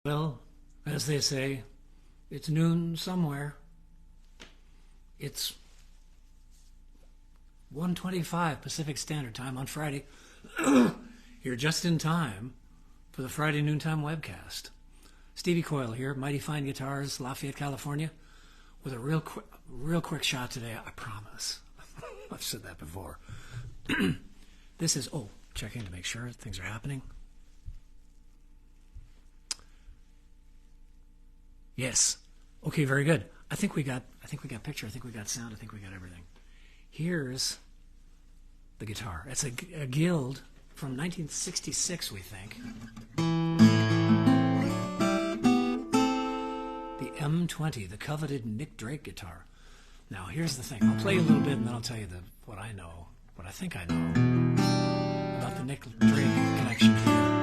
Well, as they say, it's noon somewhere. It's 1:25 Pacific Standard Time on Friday. You're just in time for the Friday Noontime webcast. Stevie Coyle here, Mighty Fine Guitars, Lafayette, California, with a real quick shot today, I promise. I've said that before. This is, checking to make sure things are happening. Yes. Okay, very good. I think we got picture, I think we got sound, I think we got everything. Here's the guitar. It's a Guild from 1966, we think. The M-20, the coveted Nick Drake guitar. Now, here's the thing. I'll play a little bit and then I'll tell you what I know, what I think I know about the Nick Drake connection here.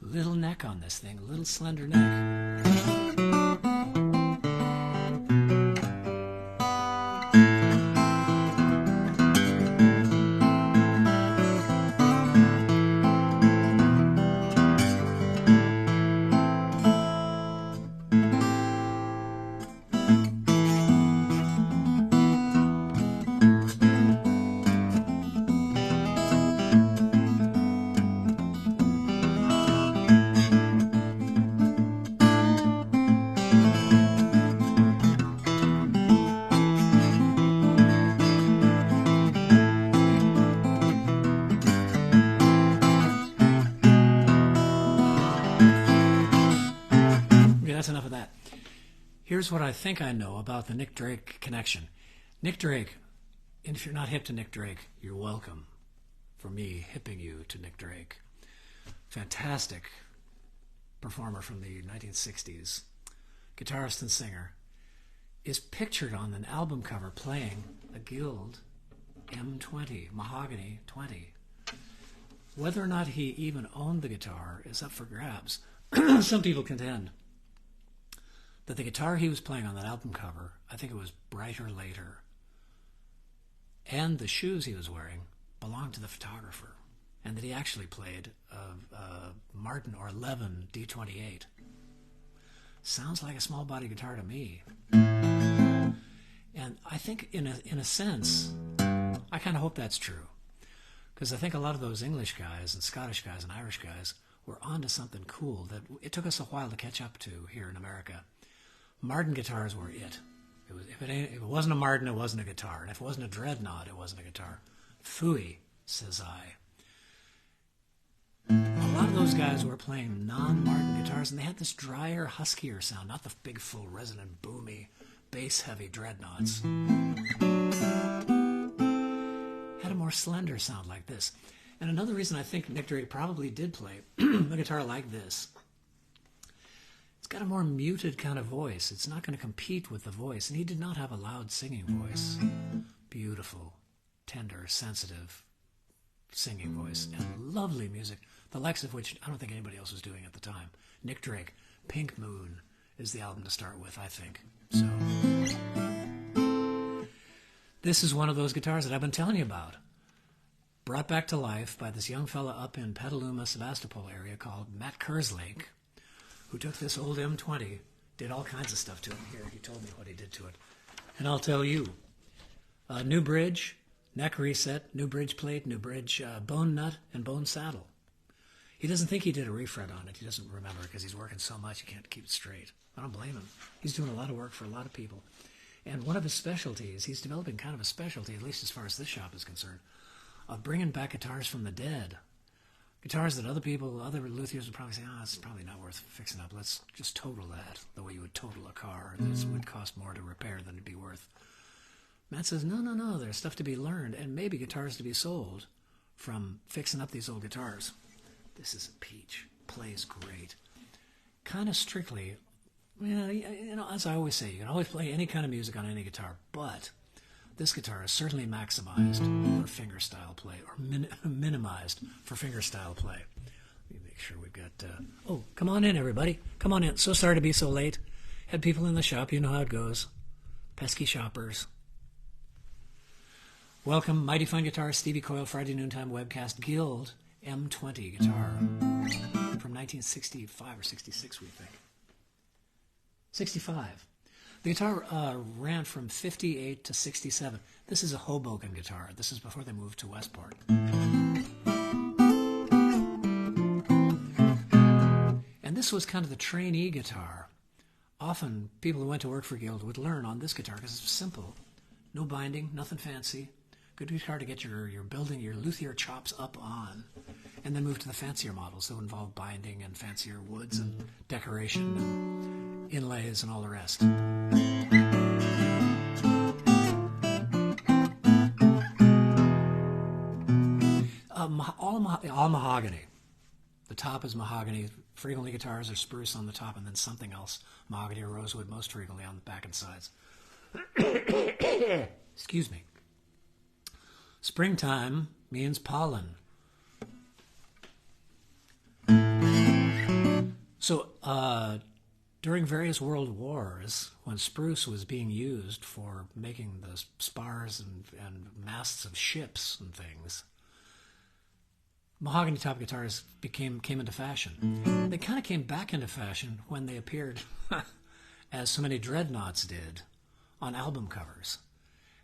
Little neck on this thing, a little slender neck. That's enough of that. Here's what I think I know about the Nick Drake connection. Nick Drake, and if you're not hip to Nick Drake, you're welcome for me hipping you to Nick Drake. Fantastic performer from the 1960s, guitarist and singer, is pictured on an album cover playing a Guild M-20, Mahogany 20. Whether or not he even owned the guitar is up for grabs. Some people contend that the guitar he was playing on that album cover, I think it was Brighter Later, and the shoes he was wearing belonged to the photographer, and that he actually played a Martin or Levin D28. Sounds like a small body guitar to me. And I think in a sense, I kind of hope that's true, because I think a lot of those English guys and Scottish guys and Irish guys were onto something cool that it took us a while to catch up to here in America. Martin guitars were it. If it wasn't a Martin, it wasn't a guitar. And if it wasn't a Dreadnought, it wasn't a guitar. Phooey, says I. A lot of those guys were playing non-Martin guitars, and they had this drier, huskier sound, not the big, full, resonant, boomy, bass-heavy Dreadnoughts. Had a more slender sound like this. And another reason I think Nick Drake probably did play a guitar like this, it's got a more muted kind of voice. It's not going to compete with the voice. And he did not have a loud singing voice. Beautiful, tender, sensitive singing voice. And lovely music, the likes of which I don't think anybody else was doing at the time. Nick Drake, Pink Moon is the album to start with, I think. So this is one of those guitars that I've been telling you about. Brought back to life by this young fella up in Petaluma, Sebastopol area called Matt Kerslake, who took this old M-20, did all kinds of stuff to it. Here, he told me what he did to it. And I'll tell you. New bridge, neck reset, new bridge plate, new bridge bone nut, and bone saddle. He doesn't think he did a refret on it. He doesn't remember because he's working so much he can't keep it straight. I don't blame him. He's doing a lot of work for a lot of people. And one of his specialties, he's developing kind of a specialty, at least as far as this shop is concerned, of bringing back guitars from the dead. Guitars that other luthiers would probably say, it's probably not worth fixing up. Let's just total that the way you would total a car. This would cost more to repair than it'd be worth. Matt says, no, there's stuff to be learned and maybe guitars to be sold from fixing up these old guitars. This is a peach. plays great. Kind of strictly, as I always say, you can always play any kind of music on any guitar, but this guitar is certainly maximized for fingerstyle play, or minimized for fingerstyle play. Let me make sure we've got... oh, come on in, everybody. Come on in. So sorry to be so late. Had people in the shop. You know how it goes. Pesky shoppers. Welcome, Mighty Fine Guitar, Stevie Coyle, Friday Noontime Webcast, Guild M-20 guitar from 1965 or 66, we think. 65. The guitar ran from 58 to 67. This is a Hoboken guitar. This is before they moved to Westport. And this was kind of the trainee guitar. Often people who went to work for Guild would learn on this guitar because it's simple. No binding, nothing fancy. Good guitar to get your building, your luthier chops up on, and then move to the fancier models that involve binding and fancier woods and decoration and inlays and all the rest. All mahogany. The top is mahogany. Frequently guitars are spruce on the top and then something else, mahogany or rosewood, most frequently on the back and sides. Excuse me. Springtime means pollen. So during various world wars, when spruce was being used for making the spars and masts of ships and things, mahogany top guitars came into fashion. They kind of came back into fashion when they appeared, as so many dreadnoughts did, on album covers.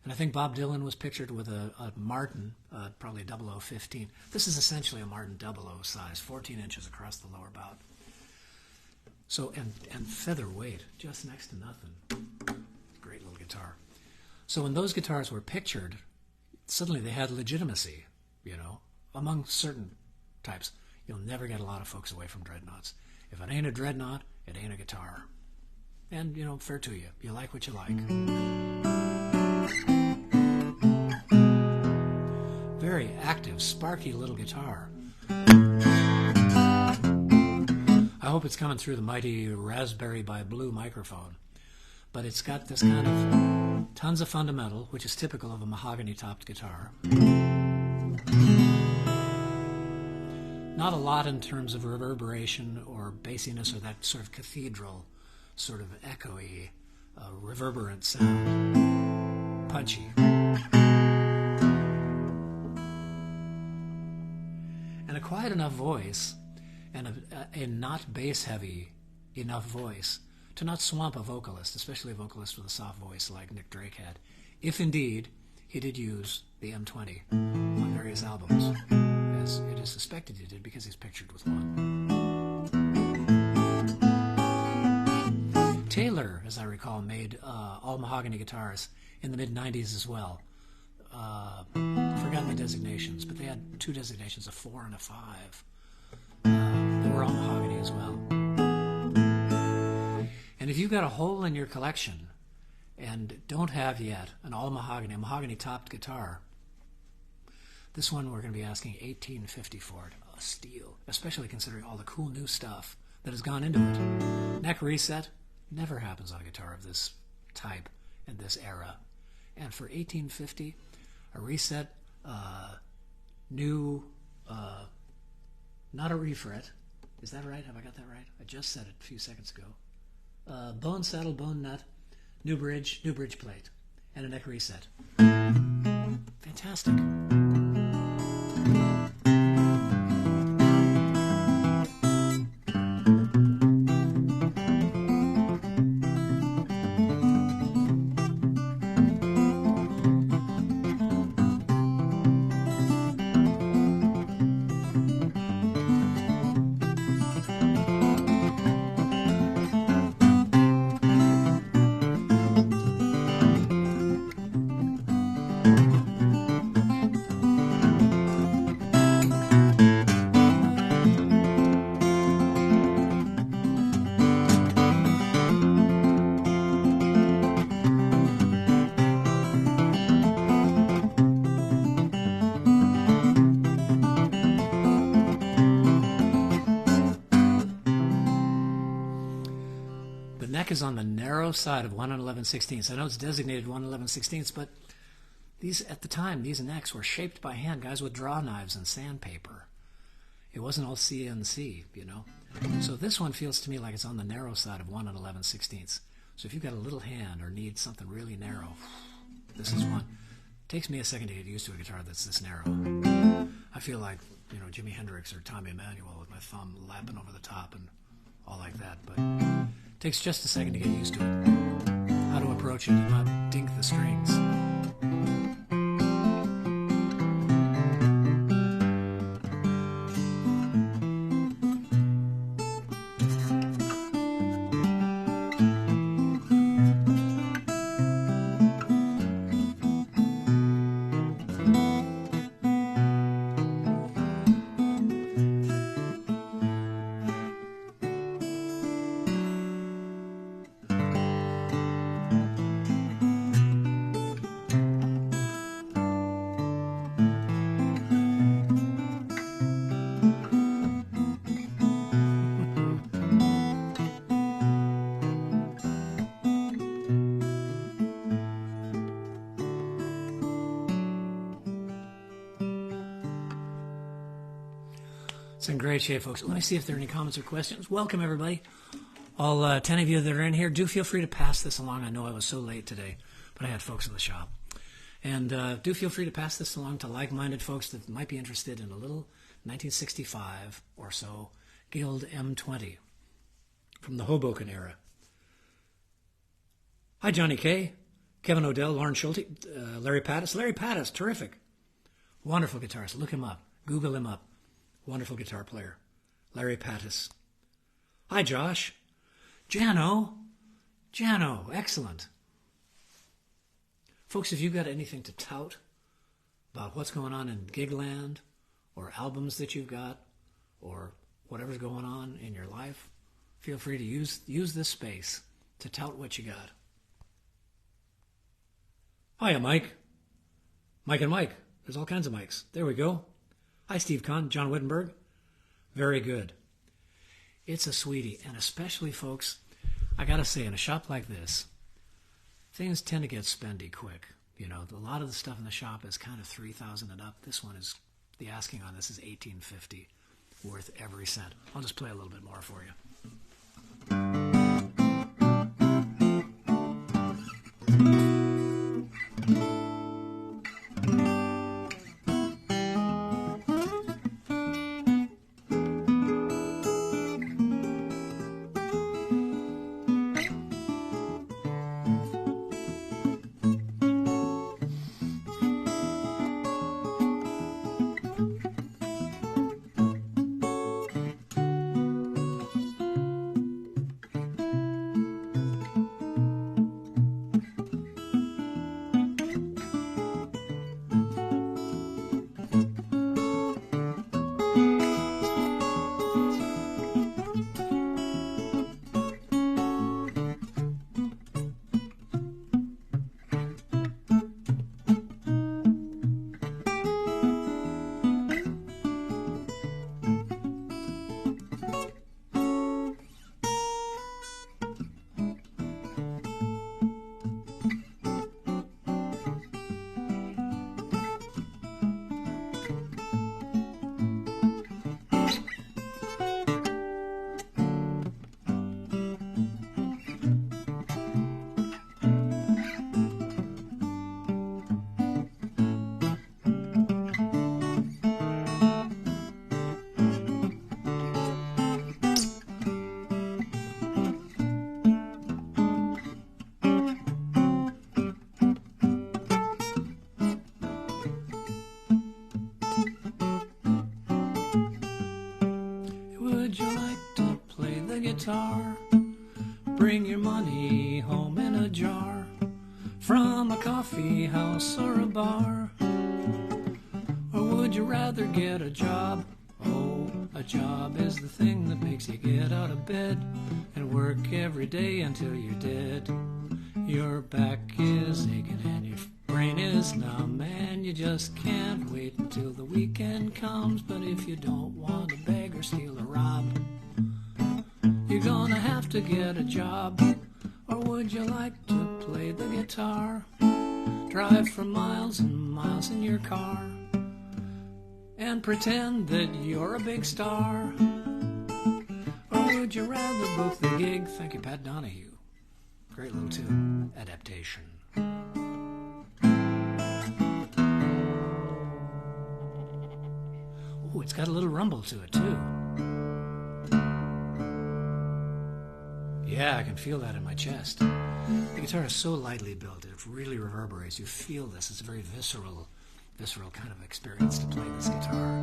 And I think Bob Dylan was pictured with a Martin, probably 0015. This is essentially a Martin 00 size, 14 inches across the lower bout. So, and featherweight, just next to nothing. Great little guitar. So when those guitars were pictured, suddenly they had legitimacy, among certain types. You'll never get a lot of folks away from dreadnoughts. If it ain't a dreadnought, it ain't a guitar. And, fair to you. You like what you like. Very active, sparky little guitar. I hope it's coming through the mighty Raspberry by Blue microphone. But it's got this kind of tons of fundamental, which is typical of a mahogany-topped guitar. Not a lot in terms of reverberation or bassiness or that sort of cathedral, sort of echoey, reverberant sound. Punchy. And a quiet enough voice, and a not bass-heavy enough voice to not swamp a vocalist, especially a vocalist with a soft voice like Nick Drake had, if indeed he did use the M-20 on various albums, as it is suspected he did because he's pictured with one. Taylor, as I recall, made all mahogany guitars in the mid-90s as well. I've forgotten the designations, but they had two designations, a 4 and a 5. They were all mahogany as well. And if you've got a hole in your collection and don't have yet an all mahogany, a mahogany-topped guitar, this one we're going to be asking $18.50 for it. A steal, especially considering all the cool new stuff that has gone into it. Neck reset never happens on a guitar of this type and this era. And for $18.50, a reset, new, not a refret. Is that right? Have I got that right? I just said it a few seconds ago. Bone saddle, bone nut, new bridge plate, and a neck reset. Fantastic. neck is on the narrow side of 1 11/16. I know it's designated 1 11/16, but these, at the time, these necks were shaped by hand. Guys would draw knives and sandpaper. It wasn't all CNC, you know. So this one feels to me like it's on the narrow side of 1 11/16. So if you've got a little hand or need something really narrow, this is one. It takes me a second to get used to a guitar that's this narrow. I feel like, you know, Jimi Hendrix or Tommy Emmanuel with my thumb lapping over the top and all like that. But it takes just a second to get used to it. How to approach it and not dink the strings. It's in great shape, folks. Let me see if there are any comments or questions. Welcome, everybody. All 10 of you that are in here, do feel free to pass this along. I know I was so late today, but I had folks in the shop. And do feel free to pass this along to like-minded folks that might be interested in a little 1965 or so Guild M-20 from the Hoboken era. Hi, Johnny K., Kevin Odell, Lauren Schulte, Larry Pattis. Larry Pattis, terrific. Wonderful guitarist. Look him up. Google him up. Wonderful guitar player. Larry Pattis. Hi, Josh. Jano, excellent. Folks, if you've got anything to tout about what's going on in Gigland or albums that you've got or whatever's going on in your life, feel free to use this space to tout what you got. Hiya, Mike. Mike and Mike. There's all kinds of mics. There we go. Hi, Steve Kahn, John Wittenberg. Very good. It's a sweetie, and especially, folks, I got to say, in a shop like this, things tend to get spendy quick. You know, a lot of the stuff in the shop is kind of $3,000 and up. This one is, the asking on this is $1,850, worth every cent. I'll just play a little bit more for you. Guitar, bring your money home in a jar from a coffee house or a bar, or would you rather get a job? Oh, a job is the thing that makes you get out of bed and work every day until you're dead. Your back is aching and your brain is numb and you just can't wait until the weekend comes. But if you don't want to beg or steal or rob, you're gonna have to get a job? Or would you like to play the guitar? Drive for miles and miles in your car and pretend that you're a big star? Or would you rather book the gig? Thank you, Pat Donahue. Great little tune. Adaptation. Oh, it's got a little rumble to it, too. Yeah, I can feel that in my chest. The guitar is so lightly built, it really reverberates. You feel this. It's a very visceral kind of experience to play this guitar.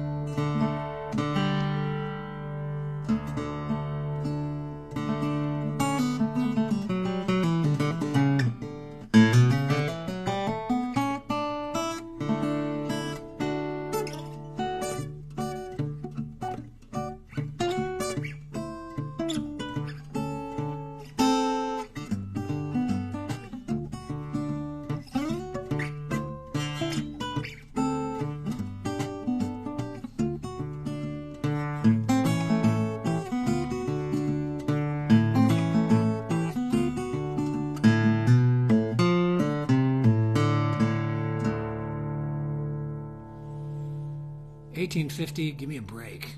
1850, give me a break.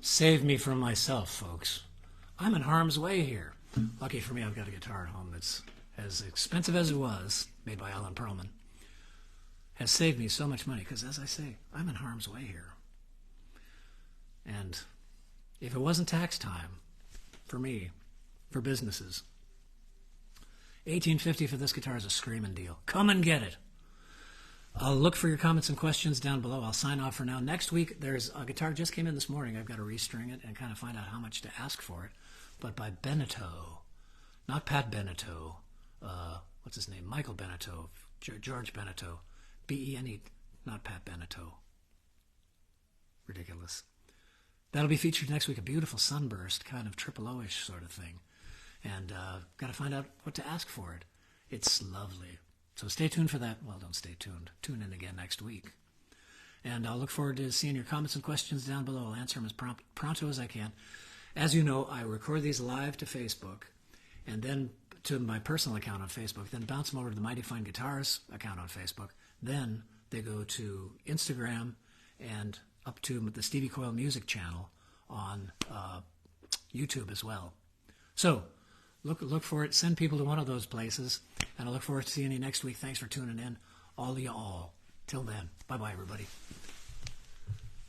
Save me from myself, folks. I'm in harm's way here. Lucky for me, I've got a guitar at home that's as expensive as it was, made by Alan Perlman. Has saved me so much money, because as I say, I'm in harm's way here. And if it wasn't tax time, for me, for businesses, $18.50 for this guitar is a screaming deal. Come and get it. I'll look for your comments and questions down below. I'll sign off for now. Next week, there's a guitar just came in this morning. I've got to restring it and kind of find out how much to ask for it. But by Beneteau, not Pat Beneteau. What's his name? Michael Beneteau. George Beneteau. B-E-N-E, not Pat Beneteau. Ridiculous. That'll be featured next week. A beautiful sunburst, kind of triple O-ish sort of thing. And got to find out what to ask for it. It's lovely. So stay tuned for that. Well, don't stay tuned. Tune in again next week. And I'll look forward to seeing your comments and questions down below. I'll answer them as pronto as I can. As you know, I record these live to Facebook and then to my personal account on Facebook, then bounce them over to the Mighty Fine Guitars account on Facebook. Then they go to Instagram and up to the Stevie Coyle Music channel on YouTube as well. So look for it. Send people to one of those places. And I look forward to seeing you next week. Thanks for tuning in. All of you all. Till then. Bye-bye, everybody.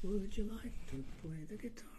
Would you like to play the guitar?